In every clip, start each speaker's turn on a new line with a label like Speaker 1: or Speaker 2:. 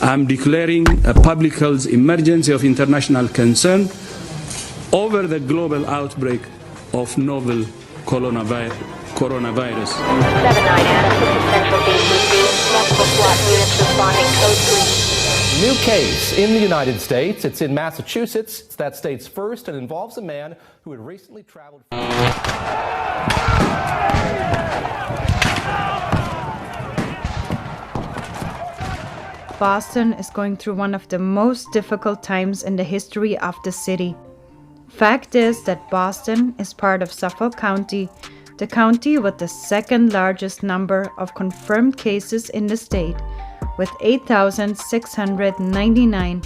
Speaker 1: I'm declaring a public health emergency of international concern over the global outbreak of novel coronavirus.
Speaker 2: 7-9 Adams, this is Central DC. Multiple SWAT units responding, code 3.
Speaker 3: New case in the United States. It's in Massachusetts. It's that state's first and involves a man who had recently traveled.
Speaker 4: Boston is going through one of the most difficult times in the history of the city. Fact is that Boston is part of Suffolk County, the county with the second largest number of confirmed cases in the state, with 8,699,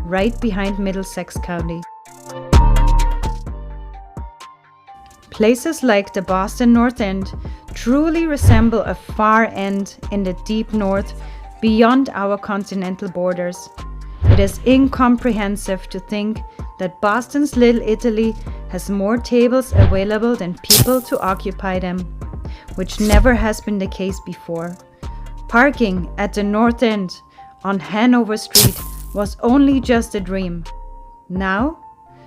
Speaker 4: right behind Middlesex County. Places like the Boston North End truly resemble a far end in the deep north beyond our continental borders. It is incomprehensive to think that Boston's Little Italy has more tables available than people to occupy them, which never has been the case before. Parking at the North End on Hanover Street was only just a dream. Now,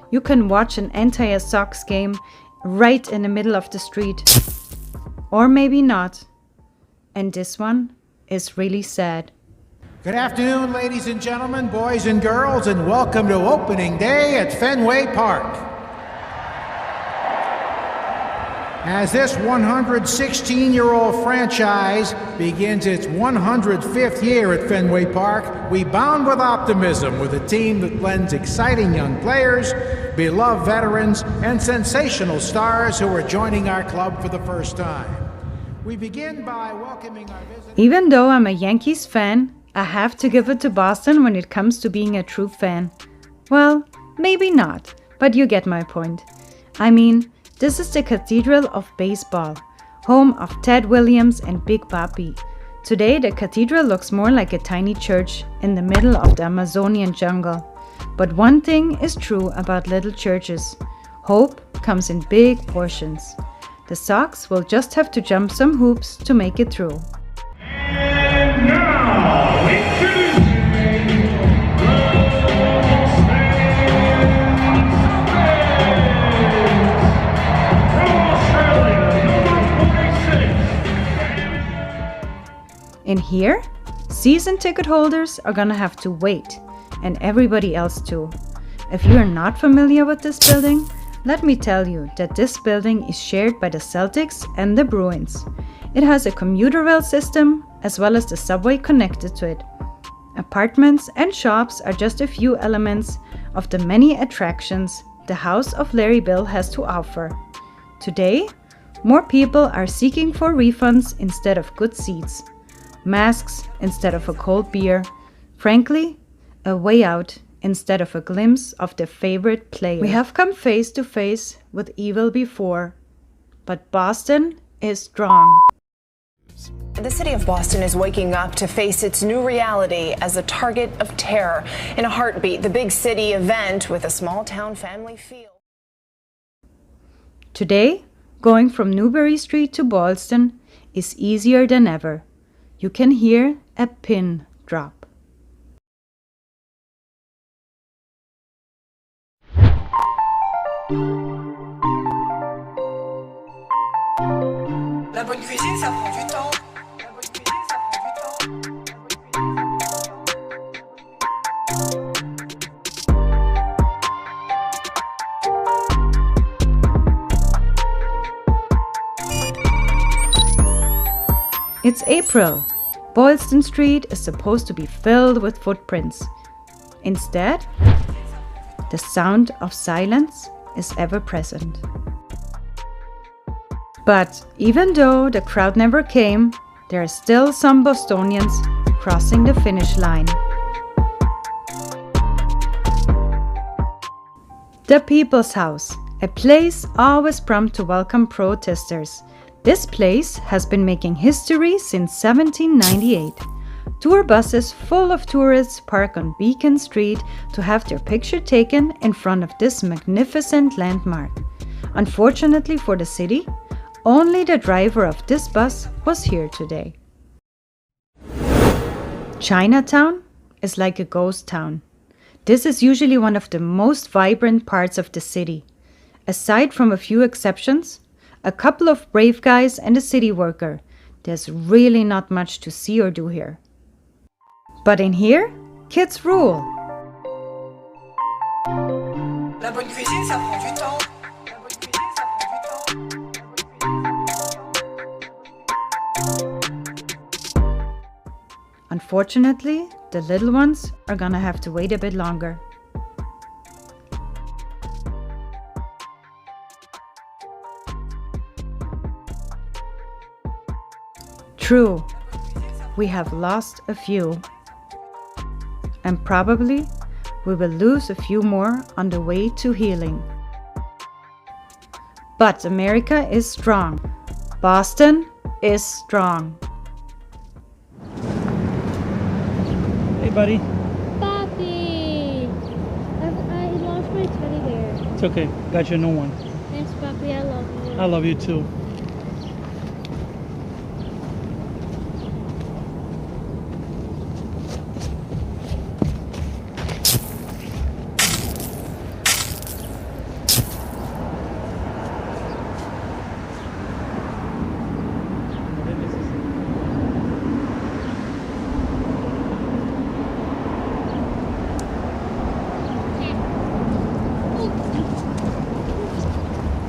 Speaker 4: you can watch an entire Sox game right in the middle of the street. Or maybe not. And this one is really sad.
Speaker 5: Good afternoon, ladies and gentlemen, boys and girls, and welcome to opening day at Fenway Park. As this 116-year-old franchise begins its 105th year at Fenway Park, we bound with optimism with a team that blends exciting young players, beloved veterans, and sensational stars who are joining our club for the first time. We begin by welcoming our visitors.
Speaker 4: Even though I'm a Yankees fan, I have to give it to Boston when it comes to being a true fan. Well, maybe not, but you get my point. I mean, this is the Cathedral of Baseball, home of Ted Williams and Big Papi. Today, the cathedral looks more like a tiny church in the middle of the Amazonian jungle. But one thing is true about little churches. Hope comes in big portions. The Sox will just have to jump some hoops to make it through.
Speaker 6: And now, introducing
Speaker 4: In here, season ticket holders are gonna have to wait, and everybody else too. If you are not familiar with this building, let me tell you that this building is shared by the Celtics and the Bruins. It has a commuter rail system as well as the subway connected to it. Apartments and shops are just a few elements of the many attractions the House of Larry Bill has to offer. Today, more people are seeking for refunds instead of good seats, masks instead of a cold beer, frankly, a way out instead of a glimpse of their favorite player. We have come face to face with evil before, but Boston is strong.
Speaker 7: The city of Boston is waking up to face its new reality as a target of terror. In a heartbeat, the big city event with a small town family feel.
Speaker 4: Today, going from Newbury Street to Boylston is easier than ever. You can hear a pin drop.
Speaker 8: La bonne cuisine, ça prend du temps.
Speaker 4: It's April. Boylston Street is supposed to be filled with footprints. Instead, the sound of silence is ever present. But even though the crowd never came, there are still some Bostonians crossing the finish line. The People's House, a place always prompt to welcome protesters. This place has been making history since 1798. Tour buses full of tourists park on Beacon Street to have their picture taken in front of this magnificent landmark. Unfortunately for the city, only the driver of this bus was here today. Chinatown is like a ghost town. This is usually one of the most vibrant parts of the city. Aside from a few exceptions, a couple of brave guys and a city worker, there's really not much to see or do here. But in here, kids rule.
Speaker 8: La bonne cuisine, ça prend du temps. La bonne cuisine, ça prend du temps.
Speaker 4: Unfortunately, the little ones are gonna have to wait a bit longer. True, we have lost a few. And probably we will lose a few more on the way to healing. But America is strong. Boston is strong.
Speaker 9: Hey, buddy.
Speaker 10: Papi! I lost my teddy bear.
Speaker 9: It's okay. Got you a new one.
Speaker 10: Thanks, Papi. I love you.
Speaker 9: I love you too.